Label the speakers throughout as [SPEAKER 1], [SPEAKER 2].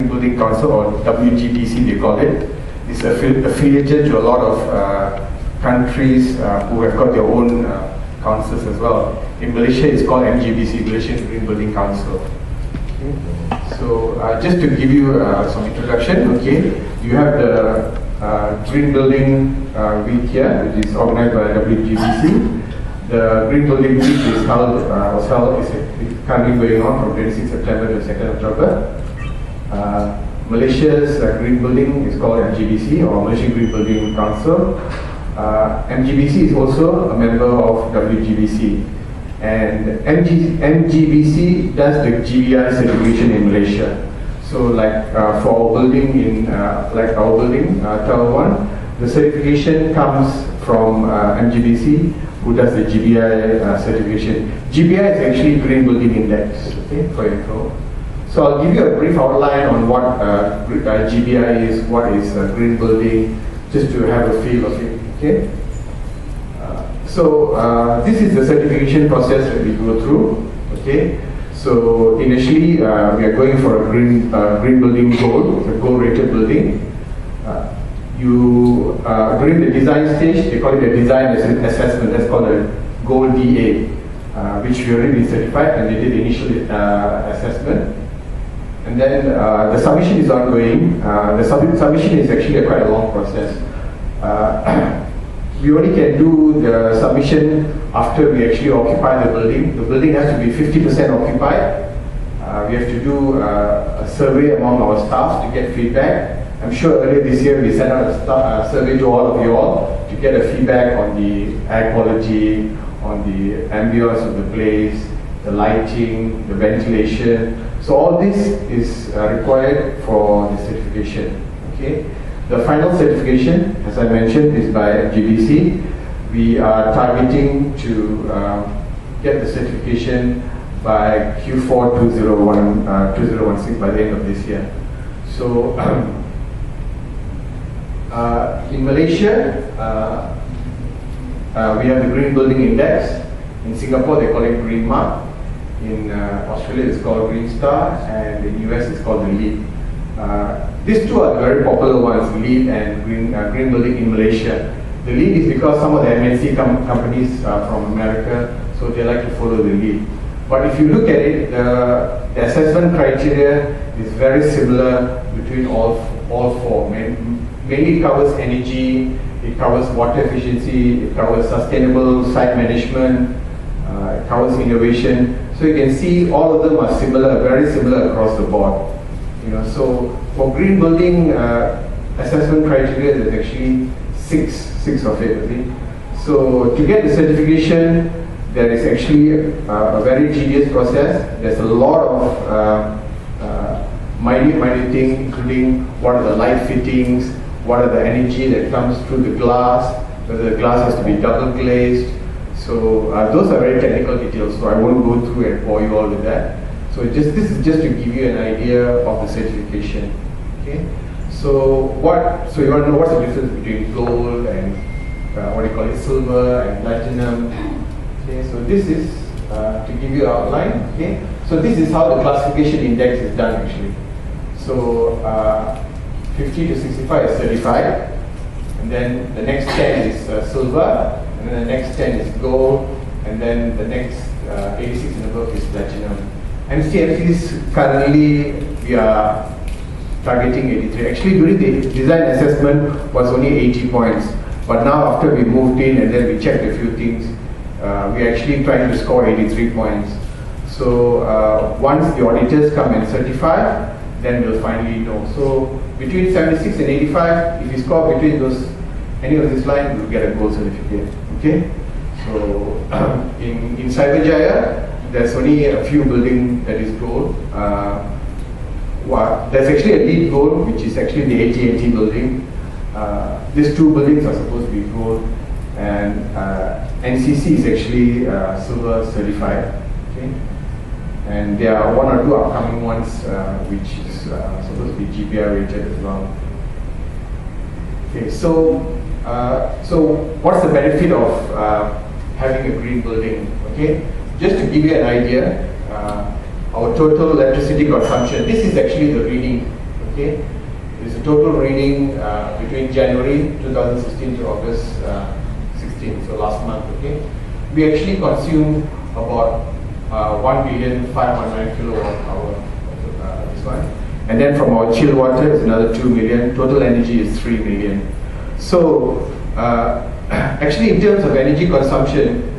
[SPEAKER 1] Building Council, or WGBC they call it. It's affiliated to a lot of countries who have got their own councils as well. In Malaysia, it's called MGBC, Malaysian Green Building Council. Okay. So just to give you some introduction, okay, you have the Green Building Week here, which is organized by WGBC. The Green Building Week is it's currently going on from 26 September to 2nd October. Malaysia's Green Building is called MGBC, or Malaysian Green Building Council. MGBC is also a member of WGBC, and MGBC does the GBI certification in Malaysia. So like for our building like our building, Tower 1, the certification comes from MGBC, who does the GBI certification. GBI is actually Green Building Index, okay, for your info. So I'll give you a brief outline on what GBI is, what is green building, just to have a feel of it, okay? This is the certification process that we go through, okay? So initially, we are going for a green building gold, a gold-rated building. During the design stage, they call it a design assessment, that's called a gold DA, which we already been certified, and they did the initial assessment. And then the submission is ongoing. The submission is actually quite a long process. We only can do the submission after we actually occupy the building. The building has to be 50% occupied. We have to do a survey among our staff to get feedback. I'm sure earlier this year we sent out a survey to all of you all to get a feedback on the air quality, on the ambience of the place, the lighting, the ventilation. So all this is required for the certification. Okay. The final certification, as I mentioned, is by MGBC. We are targeting to get the certification by Q4 2016 by the end of this year. So in Malaysia, we have the Green Building Index. In Singapore, they call it Green Mark. In Australia, it's called Green Star, and in the US, it's called the LEED. These two are very popular ones, LEED and Green Building in Malaysia. The LEED is because some of the Mcc companies are from America, so they like to follow the LEED. But if you look at it, the assessment criteria is very similar between all four. Mainly covers energy, it covers water efficiency, it covers sustainable site management, it covers innovation. So you can see all of them are similar, very similar across the board. You know, so for green building assessment criteria, there's actually six of it. Okay? So to get the certification, there is actually a very tedious process. There's a lot of minute things, including what are the light fittings, what are the energy that comes through the glass, whether the glass has to be double glazed. So those are very technical details, so I won't go through and bore you all with that. So this is just to give you an idea of the certification. Okay. So you want to know what's the difference between gold and what do you call it, silver and platinum. Okay. So this is to give you an outline. Okay. So this is how the classification index is done actually. So 50 to 65 is certified, and then the next 10 is silver, and then the next 10 is gold, and then the next 86 and above is platinum. MCFCs currently we are targeting 83. Actually during the design assessment was only 80 points, but now after we moved in and then we checked a few things, we're actually trying to score 83 points. So once the auditors come and certify, then we'll finally know. So between 76 and 85, if you score between any of this line, you'll get a gold certificate. Okay. So in Cyberjaya, there's only a few buildings that is gold. There's actually a LEED gold, which is actually the AT&T building. These two buildings are supposed to be gold, and NCC is actually silver certified. Okay? And there are one or two upcoming ones which is supposed to be GBI rated as well. Okay, so what's the benefit of having a green building? Okay, just to give you an idea, our total electricity consumption, this is actually the reading Okay, it's a total reading between January 2016 to August 16, so last month. Okay, we actually consume about 1,500,000 kilowatt hour. This one, and then from our chill water is another 2 million. Total energy is 3 million. So actually, in terms of energy consumption,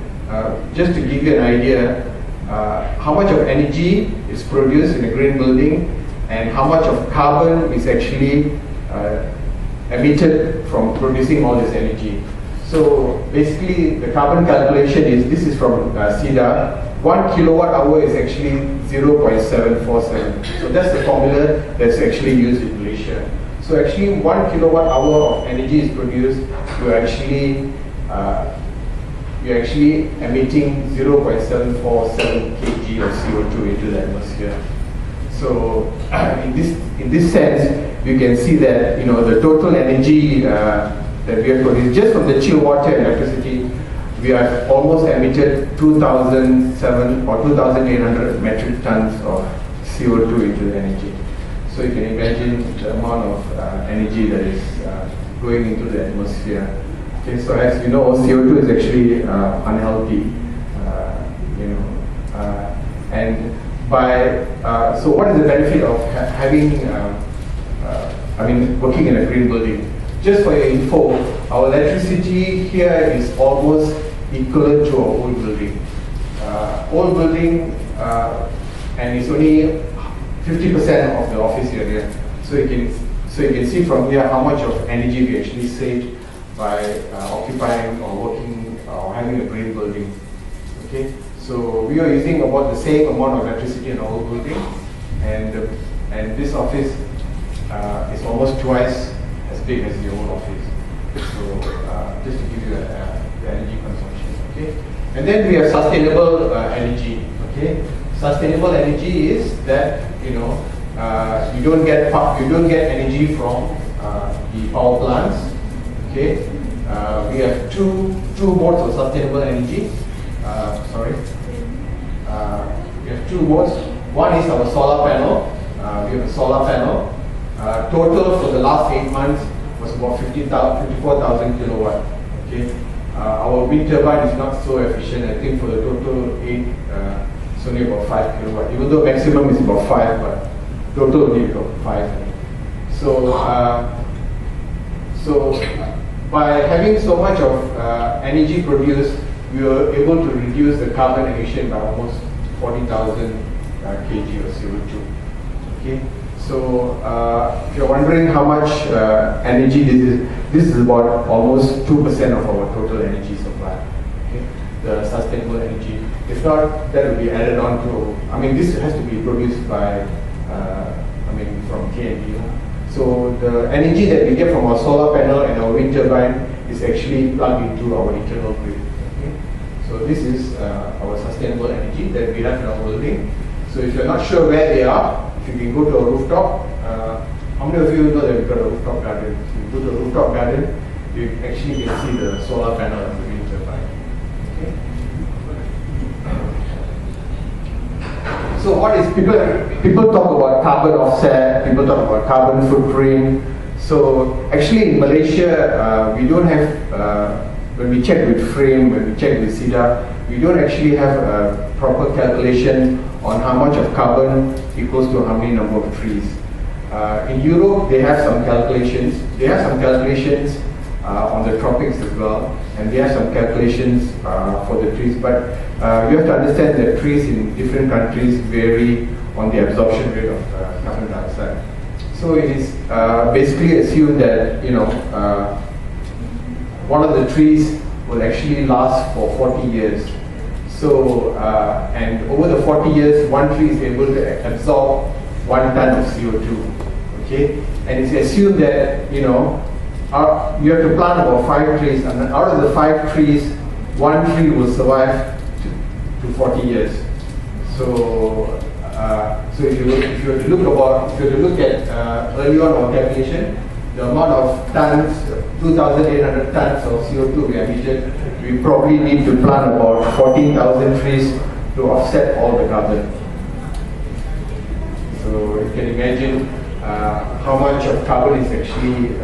[SPEAKER 1] just to give you an idea, how much of energy is produced in a green building and how much of carbon is actually emitted from producing all this energy. So basically, the carbon calculation is, this is from CEDA. 1 kilowatt hour is actually 0.747. So that's the formula that's actually used in Malaysia. So actually, 1 kilowatt hour of energy is produced, you're actually emitting 0.747 kg of CO2 into the atmosphere. So in this sense, you can see that the total energy that we have produced just from the chill water and electricity, we have almost emitted 2,007 or 2,800 metric tons of CO2 into the energy. So you can imagine the amount of energy that is going into the atmosphere. Okay, so as you know, CO2 is actually unhealthy, and so what is the benefit of having, working in a green building? Just for your info, our electricity here is almost equivalent to our old building. And it's only 50% of the office area. So you can see from here how much of energy we actually saved by occupying or working or having a green building. Okay, so we are using about the same amount of electricity in our old building, and this office is almost twice as big as the old office. So just to give you the energy consumption. Okay, and then we have sustainable energy. Okay, sustainable energy is that you don't get energy from the power plants. Okay, we have two modes of sustainable energy. We have two modes. One is our solar panel. We have a solar panel. Total for the last 8 months was about 54,000 kilowatt. Okay, our wind turbine is not so efficient. I think for the total 8, it's only about 5 kilowatt. Even though maximum is about 5, but total only about 5. So by having so much of energy produced, we were able to reduce the carbon emission by almost 40,000 kg of CO2. Okay, so if you're wondering how much energy this is about almost 2% of our total energy supply. Okay, the sustainable energy. If not, that will be added on to. This has to be produced by from K&D. So the energy that we get from our solar panel and our wind turbine is actually plugged into our internal grid. Okay? So this is our sustainable energy that we have in our building. So if you're not sure where they are, if you can go to a rooftop, how many of you know that we've got a rooftop garden? If you go to a rooftop garden, you actually can see the solar panel and the wind turbine. Okay? So what is people talk about carbon offset, people talk about carbon footprint. So actually in Malaysia, we don't have, when we check with FRAME, when we check with CEDA, we don't actually have a proper calculation on how much of carbon equals to how many number of trees. In Europe, they have some calculations. They have some calculations on the tropics as well, and they have some calculations for the trees. But you have to understand that trees in different countries vary on the absorption rate of carbon dioxide. So it is basically assumed that one of the trees will actually last for 40 years. So and over the 40 years, one tree is able to absorb 1 ton of CO2. Okay, and it's assumed that you have to plant about 5 trees, and out of the 5 trees, 1 tree will survive to 40 years. So, so if you were to look at early on our calculation, the amount of tons, 2,800 tons of CO2 we emitted, we probably need to plant about 14,000 trees to offset all the carbon. So you can imagine how much of carbon is actually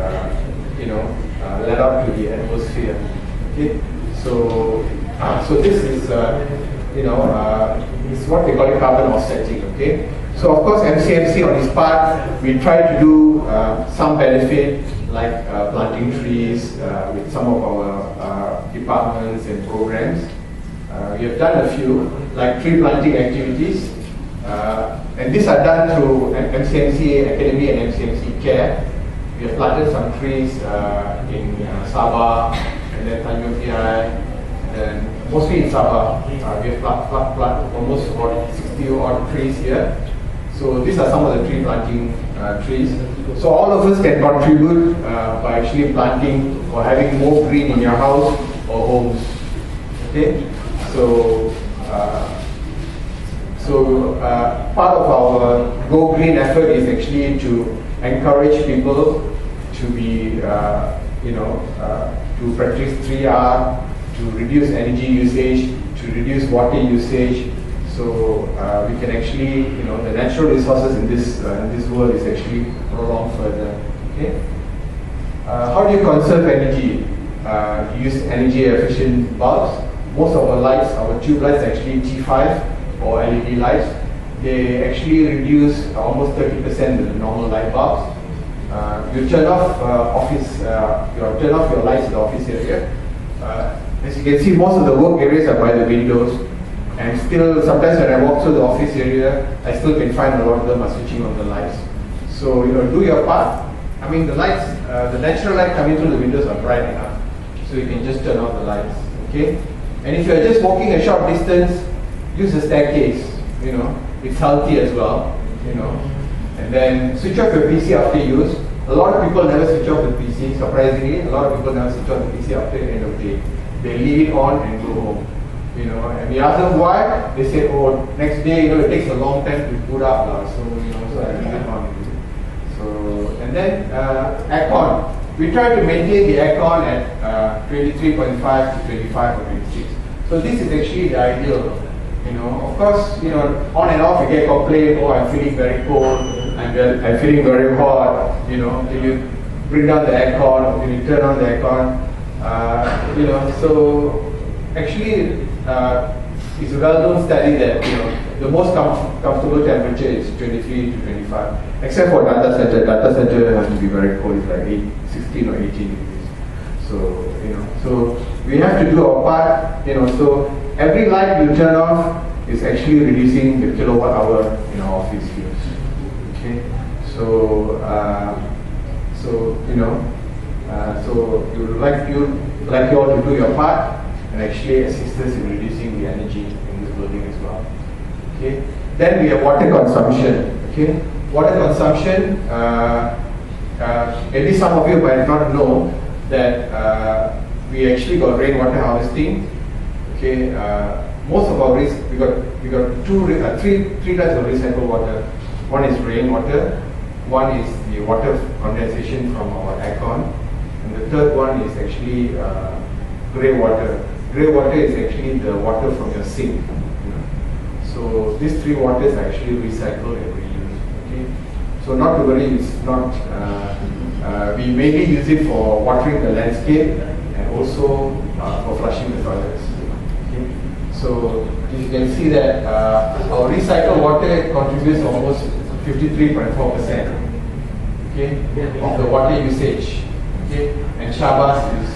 [SPEAKER 1] let out to the atmosphere. Okay, so this is is what they call it carbon offsetting. Okay, so of course MCMC on its part, we try to do some benefit like planting trees with some of our departments and programs. We have done a few like tree planting activities, and these are done through MCMC Academy and MCMC Care. We have planted some trees in Sabah and then Tanjung Piai, and mostly in Sabah. We have planted almost about 60 odd trees here. So these are some of the tree planting trees. So all of us can contribute by actually planting or having more green in your house or homes. Okay, so part of our Go Green effort is actually to encourage people to be, to practice 3R, to reduce energy usage, to reduce water usage. So we can actually, the natural resources in this world is actually prolonged further. Okay. How do you conserve energy? Use energy efficient bulbs. Most of our lights, our tube lights, are actually T5 or LED lights. They actually reduce almost 30% of the normal light bulbs. You turn off turn off your lights in the office area. As you can see, most of the work areas are by the windows. And still, sometimes when I walk through the office area, I still can find a lot of them are switching on the lights. So, do your part. I mean, the lights, the natural light coming through the windows are bright enough. So you can just turn off the lights, okay? And if you're just walking a short distance, use a staircase, it's healthy as well, And then switch off your PC after use. A lot of people never switch off the PC, surprisingly. A lot of people never switch off the PC after the end of the day. They leave it on and go home. And we ask them why, they say, oh, next day, it takes a long time to boot up, so I leave it on. So, and then aircon. We try to maintain the aircon at 23.5 to 25 or 26. So this is actually the ideal. Of course, on and off you get complaint, oh, I'm feeling very cold, I'm feeling very hot, Will you bring down the aircon, will you turn on the aircon? So actually, it's a well-known study that the most comfortable temperature is 23 to 25, except for data center. Data center has to be very cold, it's like 16 or 18 degrees. So so we have to do our part. So every light you turn off is actually reducing the kilowatt hour in our office use. Okay, so so you would like you all to do your part and actually assist us in reducing the energy in this building as well. Okay. Then we have water consumption. Okay. Water consumption. At least some of you might not know that we actually got rainwater harvesting. Okay. Most of our we got three types of recycled water. One is rainwater. One is the water condensation from our aircon, and the third one is actually grey water. Grey water is actually the water from your sink. So these three waters are actually recycled and reused. Okay? So not to worry, it's not. We mainly use it for watering the landscape and also for flushing the toilets. Okay? So you can see that our recycled water contributes almost 53.4%. Okay, of the water usage. Okay, and Shabas is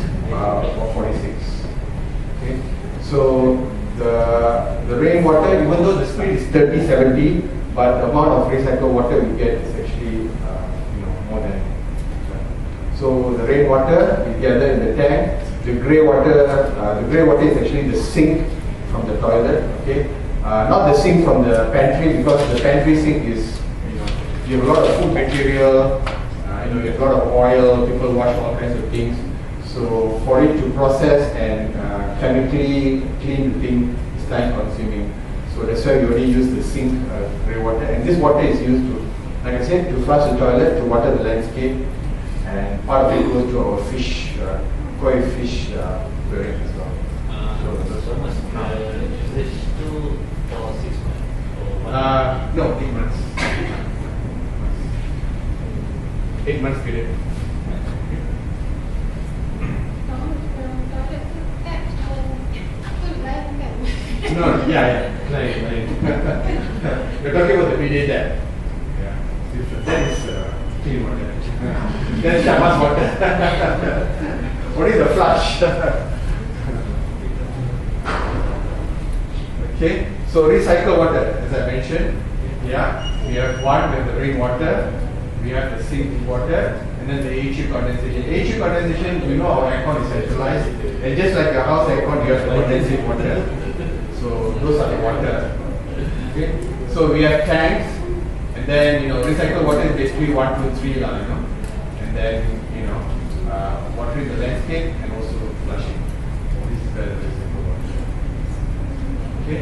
[SPEAKER 1] 46. Okay, so the rainwater, even though the speed is 30-70, but the amount of recycled water we get is actually more than. So the rainwater we gather in the tank. The grey water is actually the sink from the toilet. Okay, not the sink from the pantry, because the pantry sink is you have a lot of food material. You have a lot of oil. People wash all kinds of things. So for it to process and chemically clean the thing is time consuming. So that's why we only use the sink grey water. And this water is used to, like I said, to flush the toilet, to water the landscape, and part of it goes to our fish, koi fish aquarium as well.
[SPEAKER 2] Is it 2 or 6 months?
[SPEAKER 1] No, 8 months. 8 months period. No, yeah. We're talking about the BD tab. Yeah. That is clean water. That's Shama's water. What is the flush? Okay, so recycle water, as I mentioned. Yeah, we have the rainwater, we have the sink water, and then the AHU condensation. AHU condensation, you know our aircon is centralized, and just like your house aircon, you have the condensate water. So those are the water. Okay, so we have tanks, and then recycled water is basically 1, 2, 3, and then watering the landscape and also flushing. This is the recycled water. Okay.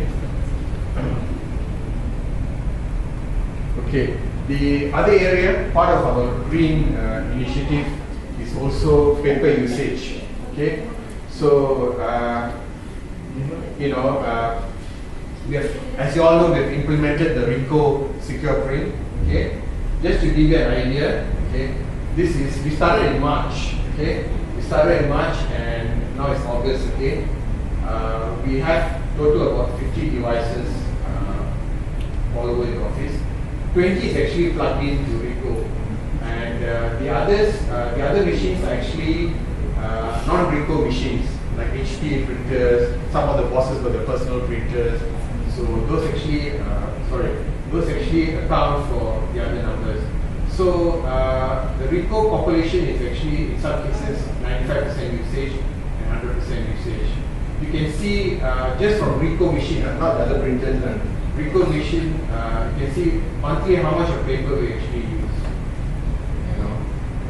[SPEAKER 1] Okay. The other area, part of our green initiative, is also paper usage. Okay. So we have, as you all know, we have implemented the RICO secure print. Okay. Just to give you an idea. Okay. We started in March. Okay. We started in March and now it's August. Okay. We have total about 50 devices all over the office. 20 is actually plugged into RICO, and the other machines are actually non-RICO machines like HP printers. Some of the bosses were the personal printers. So those actually account for the other numbers. So the RICO population is actually in some cases 95% usage and 100% usage. You can see just from RICO machine, not the other printers, RICO machine, you can see monthly how much of paper we actually use.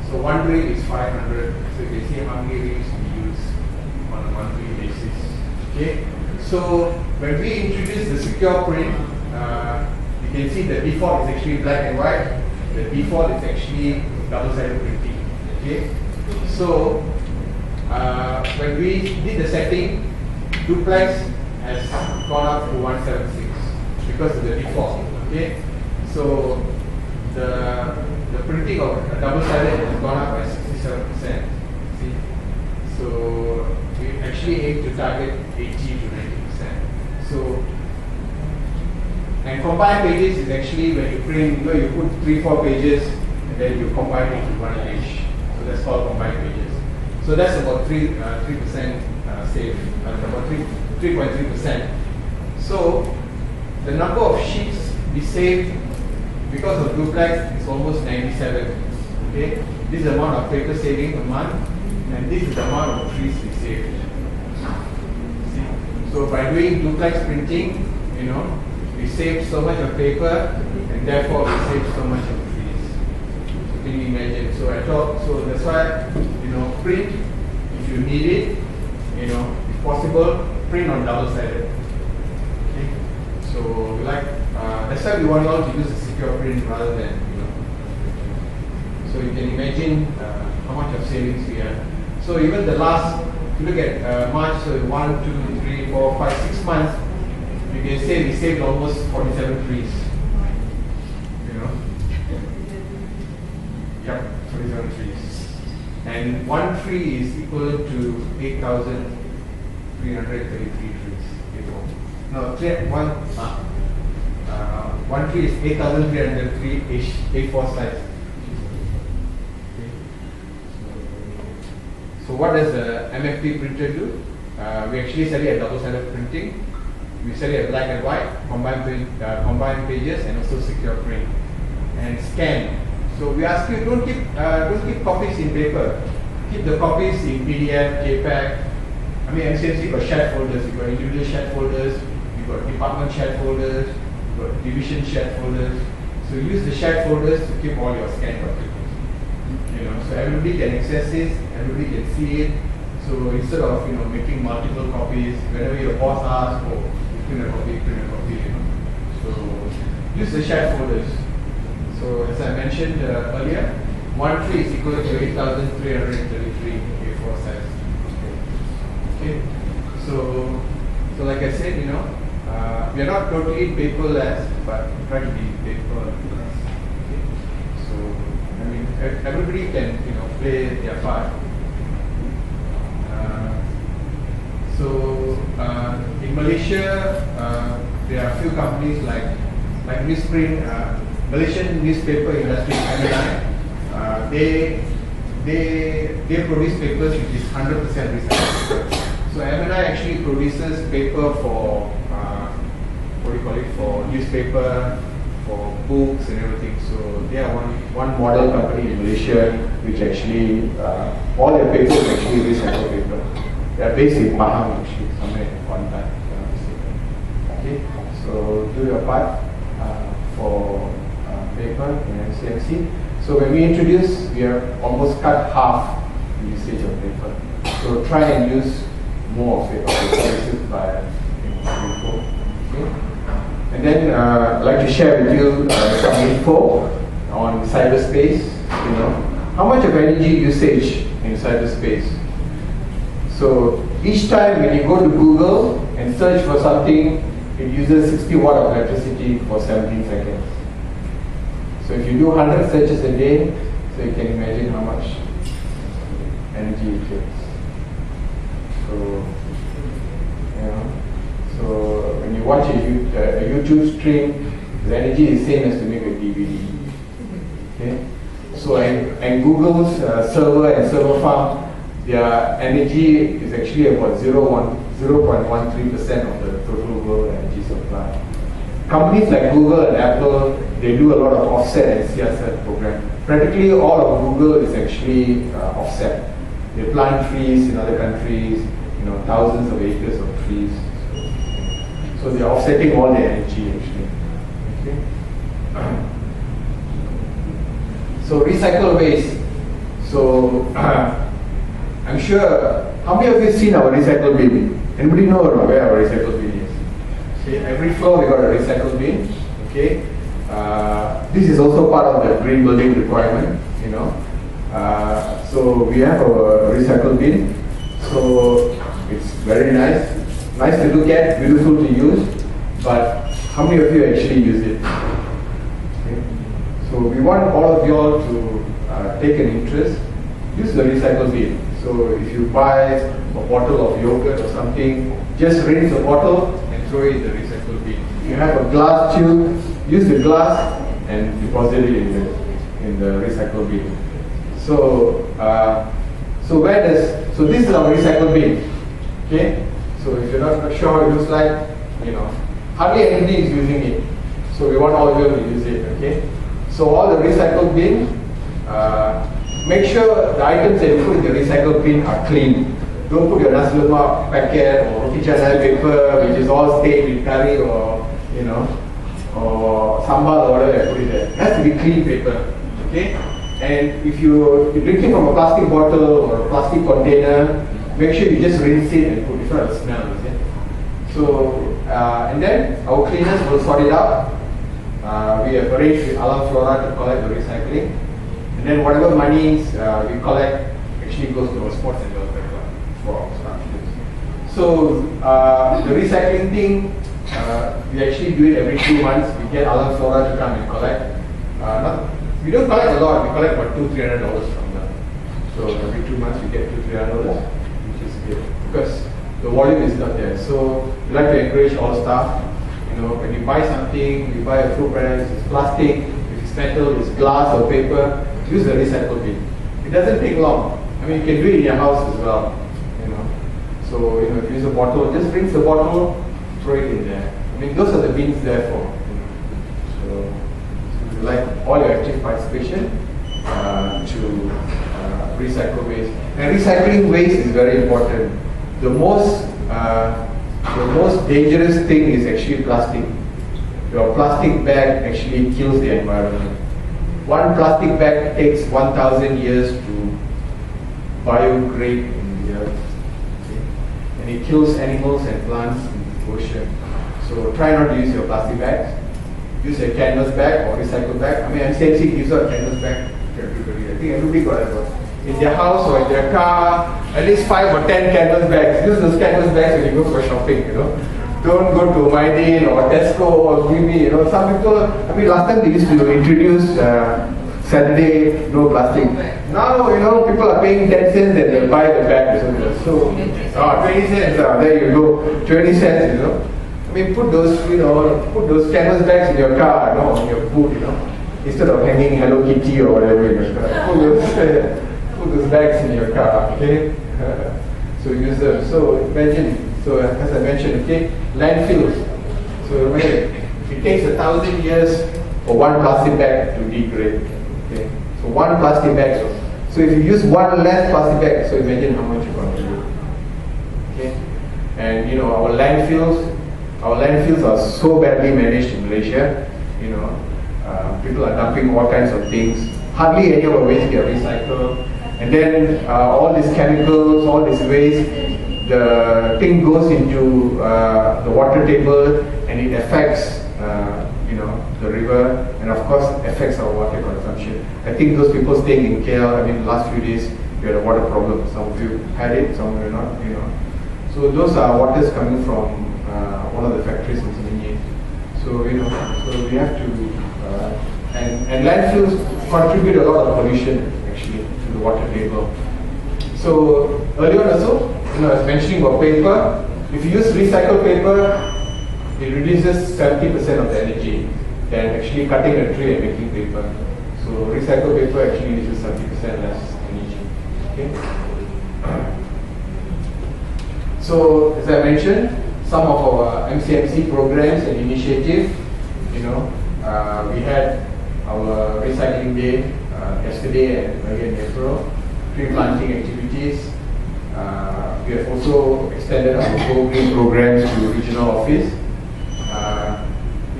[SPEAKER 1] So one reel is 500, so you can see how many reels we use on a monthly basis. Okay, so when we introduce the secure print, you can see the default is actually black and white. The default is actually double-sided printing. Okay, so when we did the setting, duplex has gone up to 176 because of the default. Okay, so the printing of double-sided has gone up by 67%. See, so we actually aim to target 80 to 90%. So, and combined pages is actually when you print, you put 3-4 pages and then you combine it into one page. So that's called combined pages. So that's about 3% save, about 3.3%. So the number of sheets we saved because of duplex is almost 97. Okay, this is the amount of paper saving a month, and this is the amount of trees we saved. See? So by doing duplex printing, we saved so much of paper, and therefore we saved so much of trees. So can you imagine? So I thought, so that's why print if you need it, if possible, print on double-sided. Okay, so that's why we want you all to use a secure print rather than So you can imagine how much of savings we have. So even the last, if you look at March, so 1, 2, 3, 4, 5, 6 months, you can say we saved almost 47 trees. Yep, 47 trees. And one tree is equal to 8,333 trees. No, one tree is 8,303 A4 size. So what does the MFP printer do? We actually sell it at double-sided printing. We sell it at black and white, combined pages, and also secure print and scan. So we ask you don't keep copies in paper. Keep the copies in PDF, JPEG. I mean, MCMC got shared folders. You got individual shared folders. You got department shared folders. You got division shared folders. So use the shared folders to keep all your scanned documents. So everybody can access this. Everybody can see it. So instead of making multiple copies, whenever your boss asks, oh, print a copy. So use the shared folders. So as I mentioned earlier, one tree is equal to 8,333 A4 size. Okay. So like I said, we are not totally paperless, but try to be paperless. Okay. So I mean. everybody can play their part. In Malaysia, there are a few companies like newsprint, Malaysian newspaper industry, MNI. They produce papers which is 100% recycled. So MNI actually produces paper for for newspaper, for books and everything. So they are one model company in Malaysia which actually all their papers are actually recycled paper. They are based in Pahang actually, somewhere in Kuantan. Okay, so do your part for paper in Mcmc. So when we introduce, we have almost cut half the usage of paper. So try and use more of it, by info. Okay. And then I'd like to share with you some info on cyberspace. How much of energy usage in cyberspace? So each time when you go to Google and search for something, it uses 60 watt of electricity for 17 seconds. So if you do 100 searches a day, so you can imagine how much energy it takes. So when you watch a YouTube stream, the energy is the same as to make a DVD. Okay. So and Google's server and server farm, their energy is actually about 0.13% of the total world energy supply. Companies like Google and Apple, they do a lot of offset and CSR program. Practically all of Google is actually offset. They plant trees in other countries, thousands of acres of trees. So they are offsetting all their energy actually. Okay. So recycle waste. So I'm sure, how many of you seen our recycle bin? Anybody know where our recycle bin is? Okay, every floor we got a recycle bin. Okay. This is also part of the green building requirement. So we have a recycle bin. So it's very nice to look at, beautiful to use. But how many of you actually use it? Okay. So we want all of you all to take an interest. Use the recycle bin. So if you buy a bottle of yogurt or something, just rinse the bottle and throw it in the recycle bin. If you have a glass tube, use the glass and deposit it in the recycle bin. So so this is our recycle bin. Okay. So if you're not sure how it looks like, hardly anybody is using it. So we want all of you to use it. Okay. So all the recycle bin, make sure the items that you put in the recycle bin are clean. Don't put your nasi lemak packet or roti canai paper which is all stained with curry or or sambal or whatever you put it there. It has to be clean paper. Okay? And if you're drinking from a plastic bottle or a plastic container, make sure you just rinse it and put it for the smell. Okay? So and then our cleaners will sort it out. We have arranged with Alam Flora to collect the recycling. And then whatever monies we collect actually goes to our sports and welfare club for our staff. So the recycling thing, we actually do it every 2 months. We get Alam Flora to come and collect. We don't collect a lot, we collect about $200-300 from them. So every 2 months we get $200-300, which is good because the volume is not there. So we like to encourage all staff. When you buy something, you buy a fruit product, it's plastic, if it's metal, it's glass or paper, use the recycle bin. It doesn't take long. I mean, you can do it in your house as well. So if you use a bottle, just rinse the bottle, throw it in there. I mean, those are the bins there for. So we like all your active participation to recycle waste. And recycling waste is very important. The most dangerous thing is actually plastic. Your plastic bag actually kills the environment. One plastic bag takes 1,000 years to biodegrade in the earth. Okay? And it kills animals and plants in the ocean. So try not to use your plastic bags. Use a canvas bag or recycle bag. I mean, Mcmc gives out a canvas bag to everybody. I think everybody got it. In their house or in their car, at least 5 or 10 canvas bags. Use those canvas bags when you go for shopping, Don't go to Maidin or Tesco or Mimi, Some people, I mean, last time they used to introduce Saturday, no plastic. Now, people are paying 10 cents and they buy the bag. So 20 cents, there you go, 20 cents, I mean, put those canvas bags in your car, on your boot, instead of hanging Hello Kitty or whatever in your car. Put those bags in your car, okay? So use them. So imagine, as I mentioned, okay, landfills. So imagine, it takes 1,000 years for one plastic bag to degrade. Okay, so one plastic bag. So if you use one less plastic bag, so imagine how much you contribute. Okay, and our landfills are so badly managed in Malaysia. People are dumping all kinds of things. Hardly any of our waste get recycled. And then all these chemicals, all this waste, the thing goes into the water table and it affects the river, and of course affects our water consumption. I think those people staying in KL, the last few days we had a water problem. Some of you had it, some of you not. So those are waters coming from one of the factories in Seminyi. So so we have to, and landfills contribute a lot of pollution actually to the water table. So earlier on also, I was mentioning about paper. If you use recycled paper, it reduces 70% of the energy than actually cutting a tree and making paper. So recycled paper actually uses 70% less energy. Okay. So as I mentioned, some of our MCMC programs and initiatives, we had our recycling day yesterday and earlier in April, tree planting activities. We have also extended our Go Green programs to regional office.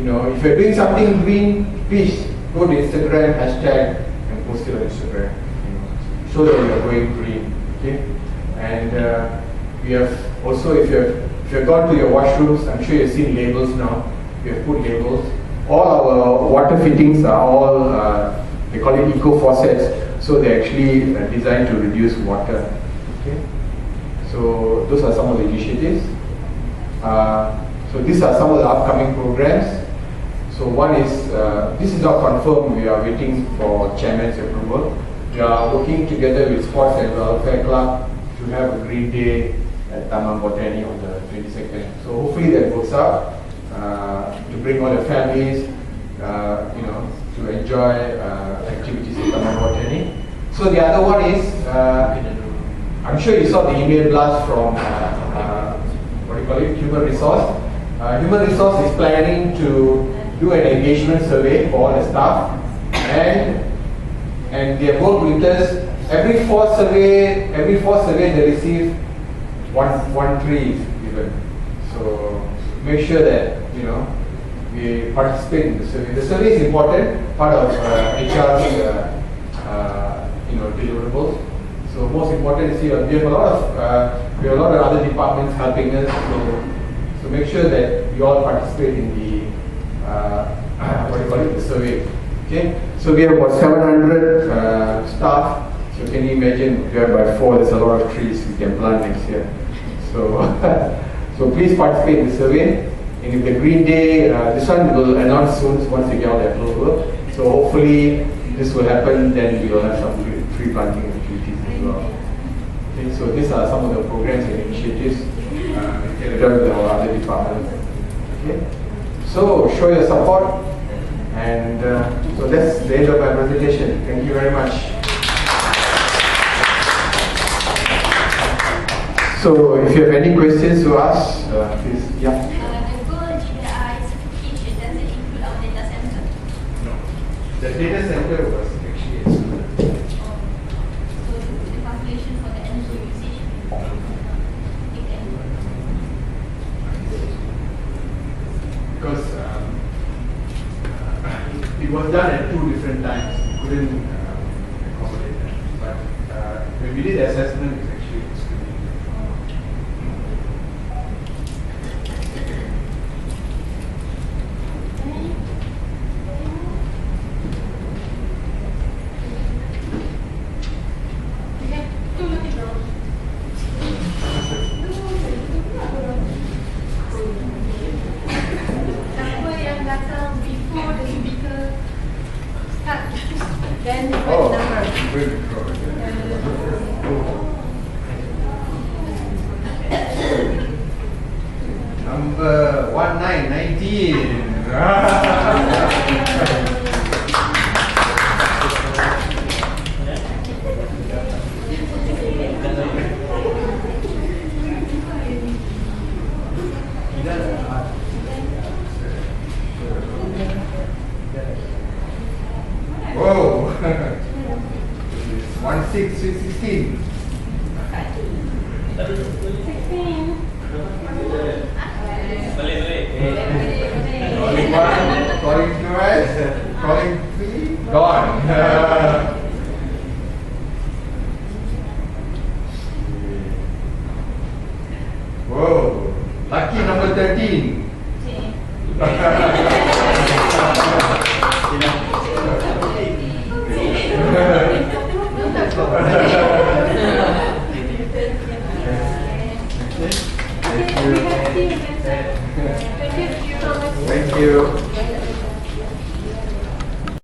[SPEAKER 1] If you're doing something green, please go to Instagram, hashtag, and post it on Instagram. Show that you are going green. Okay? And we have also, if you've gone to your washrooms, I'm sure you've seen labels now. We have put labels. All our water fittings are all, they call it eco faucets. So they're actually designed to reduce water. Okay? So those are some of the initiatives. So these are some of the upcoming programs. So one is, this is not confirmed, we are waiting for chairman's approval. We are working together with Sports and Welfare Club to have a green day at Taman Botani on the 22nd. So hopefully that works out, to bring all the families, to enjoy activities at Taman Botani. So the other one is, I'm sure you saw the email blast from, Human Resource. Human Resource is planning to do an engagement survey for all the staff, and they work with us. Every fourth survey they receive one tree given. So make sure that we participate in the survey. The survey is important, part of HR's deliverables. So most important is here we have a lot of other departments helping us. So make sure that you all participate in the the survey. Okay. So we have about 700 staff. So can you imagine divided by 4? There's a lot of trees we can plant next year. So so please participate in the survey. And if the Green Day, this one will announce soon once we get all the approval. So hopefully this will happen. Then we will have some tree planting activities as well. Okay. So these are some of the programs and initiatives together with our other departments. Okay. So show your support, and so that's the end of my presentation. Thank you very much. So if you have any questions to ask, please. Yeah.
[SPEAKER 2] The goal GDI certification, does it include our data center?
[SPEAKER 1] No. The data center was actually excluded.
[SPEAKER 2] So the calculation for the energy usage?
[SPEAKER 1] Because it was done at 2 different times. We couldn't accommodate that. But when we did the assessment, it's actually excluded.
[SPEAKER 3] Then what
[SPEAKER 1] Oh,
[SPEAKER 3] number?
[SPEAKER 1] good. Number 1919. Whoa. 16.
[SPEAKER 3] 16.
[SPEAKER 1] Calling one, calling twice, calling three, gone. Whoa, lucky number 13. Thank you.
[SPEAKER 3] Okay, we have to see you next time. Thank you so much.
[SPEAKER 1] Thank you.